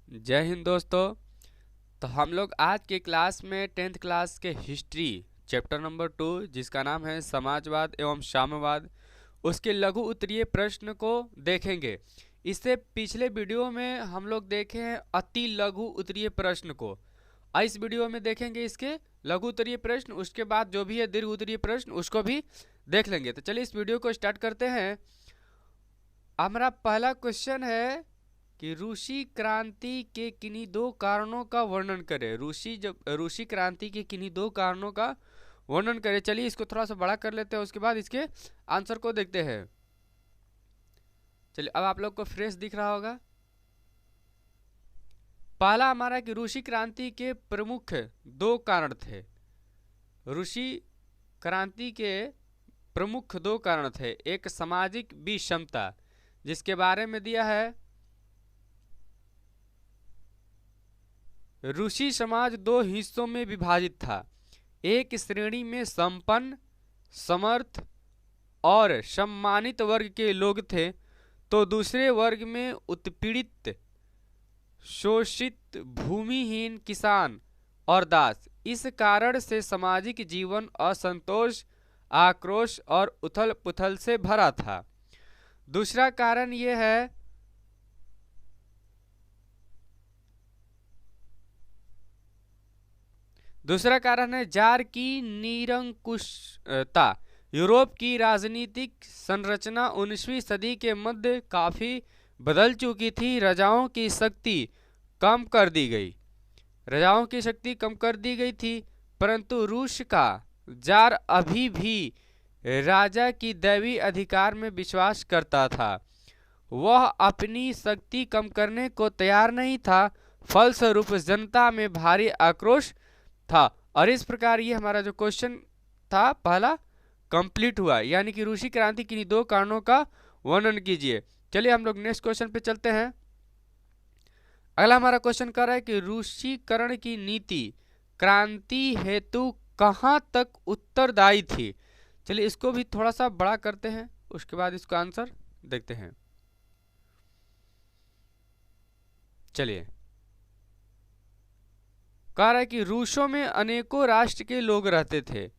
जय हिंद दोस्तों। तो हम लोग आज के क्लास में 10th क्लास के हिस्ट्री चैप्टर नंबर 2 जिसका नाम है समाजवाद एवं साम्यवाद, उसके लघु उत्तरीय प्रश्न को देखेंगे। इससे पिछले वीडियो में हम लोग देखे हैं अति लघु उत्तरीय प्रश्न को। इस वीडियो में देखेंगे इसके लघु उत्तरीय प्रश्न, उसके बाद जो भी है दीर्घ उत्तरीय प्रश्न उसको भी देख लेंगे। तो चलिए इस वीडियो को स्टार्ट करते हैं। हमारा पहला क्वेश्चन है कि रूसी क्रांति के किन्हीं दो कारणों का वर्णन करें। रूसी क्रांति के किन्हीं दो कारणों का वर्णन करें। चलिए इसको थोड़ा सा बड़ा कर लेते हैं, उसके बाद इसके आंसर को देखते हैं। चलिए अब आप लोग को फ्रेश दिख रहा होगा। पहला हमारा कि रूसी क्रांति के प्रमुख दो कारण थे। रूसी क्रांति के प्रमुख दो कारण थे। एक सामाजिक विषमता, जिसके बारे में दिया है रूसी समाज दो हिस्सों में विभाजित था। एक श्रेणी में संपन्न, समर्थ और सम्मानित वर्ग के लोग थे, तो दूसरे वर्ग में उत्पीड़ित, शोषित, भूमिहीन किसान और दास। इस कारण से सामाजिक जीवन असंतोष, आक्रोश और उथल पुथल से भरा था। दूसरा कारण यह है दूसरा कारण है जार की निरंकुशता। यूरोप की राजनीतिक संरचना 19वीं सदी के मध्य काफी बदल चुकी थी। राजाओं की शक्ति कम कर दी गई थी, परंतु रूस का जार अभी भी राजा की दैवी अधिकार में विश्वास करता था। वह अपनी शक्ति कम करने को तैयार नहीं था। फलस्वरूप जनता में भारी आक्रोश था। और इस प्रकार ये हमारा जो क्वेश्चन था पहला कंप्लीट हुआ, यानी कि रूसी क्रांति किन्हीं दो कारणों का वर्णन कीजिए। चलिए हम लोग नेक्स्ट क्वेश्चन पे चलते हैं। अगला हमारा क्वेश्चन कर रहा है कि रूसीकरण की नीति क्रांति हेतु कहां तक उत्तरदायी थी। चलिए इसको भी थोड़ा सा बड़ा करते हैं, उसके बाद इसका आंसर देखते हैं। चलिए कह रहा है कि रूसों में अनेकों राष्ट्र के लोग रहते थे।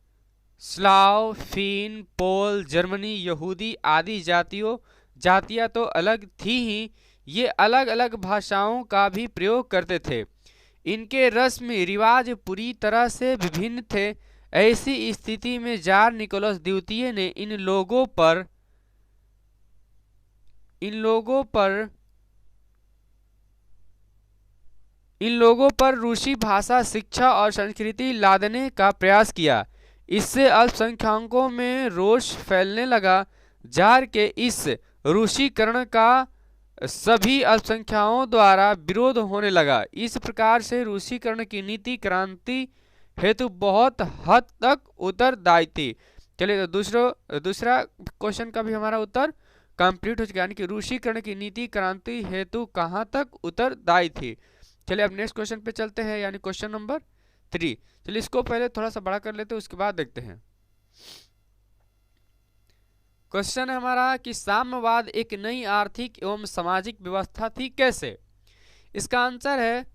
स्लाव, फिन, पोल, जर्मनी, यहूदी आदि जातियां तो अलग थी ही, ये अलग अलग भाषाओं का भी प्रयोग करते थे। इनके रस्म रिवाज पूरी तरह से विभिन्न थे। ऐसी स्थिति में जार निकोलस द्वितीय ने इन लोगों पर रूसी भाषा, शिक्षा और संस्कृति लादने का प्रयास किया। इससे अल्पसंख्यकों में रोष फैलने लगा। जार के इस रूसीकरण का सभी अल्पसंख्यकों द्वारा विरोध होने लगा। इस प्रकार से रूसीकरण की नीति क्रांति हेतु बहुत हद तक उत्तरदायी थी। चलिए तो दूसरा क्वेश्चन का भी हमारा उत्तर कंप्लीट हो चुका, यानी कि रूसीकरण की नीति क्रांति हेतु कहाँ तक उत्तरदायी थी। चलिए अब नेक्स्ट क्वेश्चन पे चलते हैं, यानी क्वेश्चन नंबर 3। चलिए इसको पहले थोड़ा सा बड़ा कर लेते हैं, उसके बाद देखते हैं। क्वेश्चन है हमारा कि साम्यवाद एक नई आर्थिक एवं सामाजिक व्यवस्था थी, कैसे। इसका आंसर है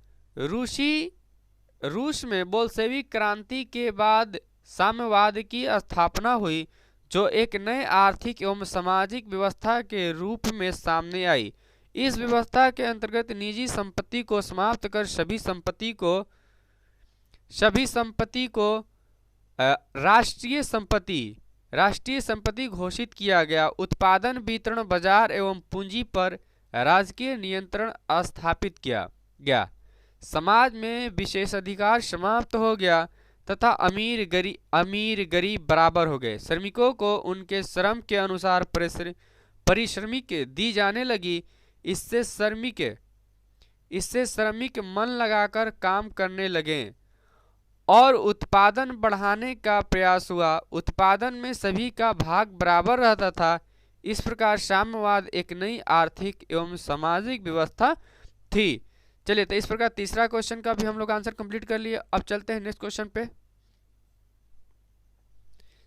रूस में बोल्शेविक क्रांति के बाद साम्यवाद की स्थापना हुई, जो एक नए आर्थिक एवं सामाजिक व्यवस्था के रूप में सामने आई। इस व्यवस्था के अंतर्गत निजी संपत्ति को समाप्त कर सभी संपत्ति को राष्ट्रीय संपत्ति घोषित किया गया। उत्पादन, वितरण, बाजार एवं पूंजी पर राजकीय नियंत्रण स्थापित किया गया। समाज में विशेषाधिकार समाप्त हो गया तथा अमीर गरीब बराबर हो गए। श्रमिकों को उनके श्रम के अनुसार पारिश्रमिक दी जाने लगी। इससे श्रमिक मन लगाकर काम करने लगे और उत्पादन बढ़ाने का प्रयास हुआ। उत्पादन में सभी का भाग बराबर रहता था। इस प्रकार साम्यवाद एक नई आर्थिक एवं सामाजिक व्यवस्था थी। चलिए तो इस प्रकार तीसरा क्वेश्चन का भी हम लोग आंसर कंप्लीट कर लिए। अब चलते हैं नेक्स्ट क्वेश्चन पे।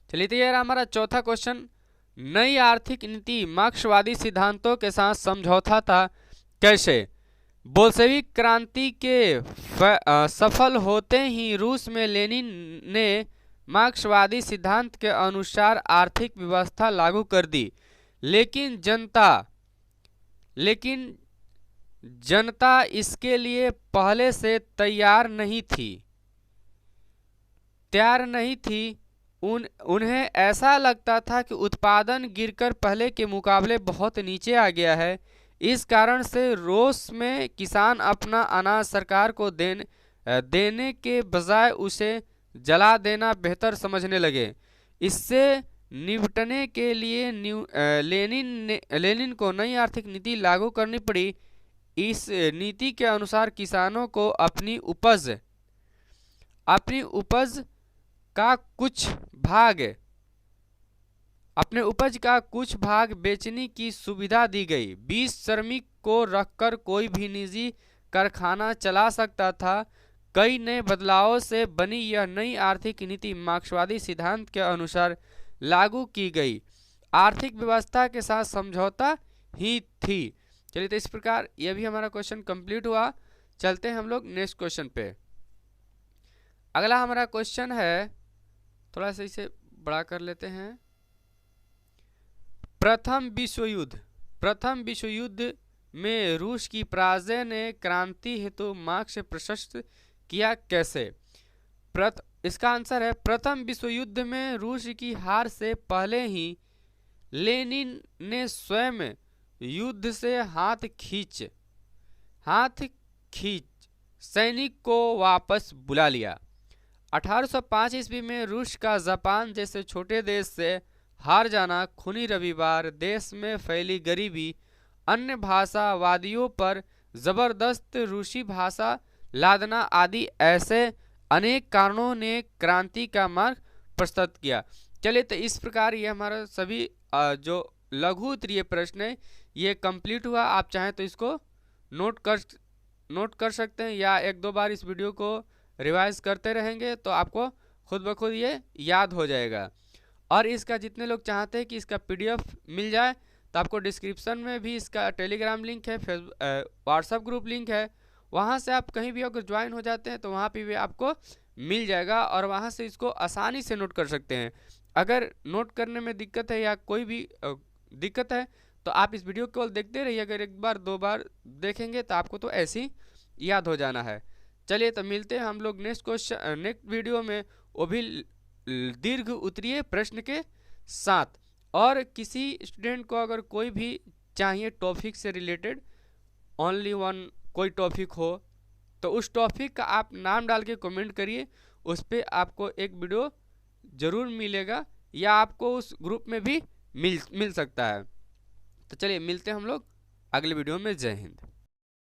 चलिए तो यार हमारा चौथा क्वेश्चन, नई आर्थिक नीति मार्क्सवादी सिद्धांतों के साथ समझौता था, कैसे। बोल्शेविक क्रांति के सफल होते ही रूस में लेनिन ने मार्क्सवादी सिद्धांत के अनुसार आर्थिक व्यवस्था लागू कर दी, लेकिन जनता इसके लिए पहले से तैयार नहीं थी। उन्हें ऐसा लगता था कि उत्पादन गिरकर पहले के मुकाबले बहुत नीचे आ गया है। इस कारण से रोष में किसान अपना अनाज सरकार को देने के बजाय उसे जला देना बेहतर समझने लगे। इससे निपटने के लिए लेनिन को नई आर्थिक नीति लागू करनी पड़ी। इस नीति के अनुसार किसानों को अपनी उपज का कुछ भाग बेचने की सुविधा दी गई। 20 श्रमिक को रखकर कोई भी निजी कारखाना चला सकता था। कई नए बदलावों से बनी यह नई आर्थिक नीति मार्क्सवादी सिद्धांत के अनुसार लागू की गई आर्थिक व्यवस्था के साथ समझौता ही थी। चलिए, तो इस प्रकार यह भी हमारा क्वेश्चन कंप्लीट हुआ। चलते हैं हम लोग नेक्स्ट क्वेश्चन पे। अगला हमारा क्वेश्चन है, थोड़ा सा इसे बड़ा कर लेते हैं। प्रथम विश्व युद्ध में रूस की पराजय ने क्रांति हेतु मार्ग से प्रशस्त किया कैसे? इसका आंसर है, प्रथम विश्व युद्ध में रूस की हार से पहले ही लेनिन ने स्वयं युद्ध से हाथ खींच सैनिक को वापस बुला लिया। 1805 ईस्वी में रूस का जापान जैसे छोटे देश से हार जाना, खूनी रविवार, देश में फैली गरीबी, अन्य भाषावादियों पर जबरदस्त रूसी भाषा लादना आदि ऐसे अनेक कारणों ने क्रांति का मार्ग प्रशस्त किया। चलिए, तो इस प्रकार ये हमारा सभी जो लघु उत्तरीय प्रश्न है ये कंप्लीट हुआ। आप चाहें तो इसको नोट कर सकते हैं या एक दो बार इस वीडियो को रिवाइज करते रहेंगे तो आपको खुद ब खुद ये याद हो जाएगा। और इसका जितने लोग चाहते हैं कि इसका PDF मिल जाए तो आपको डिस्क्रिप्शन में भी इसका टेलीग्राम लिंक है, व्हाट्सएप ग्रुप लिंक है, वहाँ से आप कहीं भी अगर ज्वाइन हो जाते हैं तो वहाँ पे भी आपको मिल जाएगा और वहाँ से इसको आसानी से नोट कर सकते हैं। अगर नोट करने में दिक्कत है या कोई भी दिक्कत है तो आप इस वीडियो को देखते रहिए। अगर एक बार दो बार देखेंगे तो आपको तो ऐसे ही याद हो जाना है। चलिए, तो मिलते हैं हम लोग नेक्स्ट वीडियो में, वो भी दीर्घ उत्तरीय प्रश्न के साथ। और किसी स्टूडेंट को अगर कोई भी चाहिए टॉपिक से रिलेटेड, ओनली वन कोई टॉपिक हो तो उस टॉपिक का आप नाम डाल के कमेंट करिए, उस पर आपको एक वीडियो ज़रूर मिलेगा या आपको उस ग्रुप में भी मिल सकता है। तो चलिए, मिलते हैं हम लोग अगले वीडियो में। जय हिंद।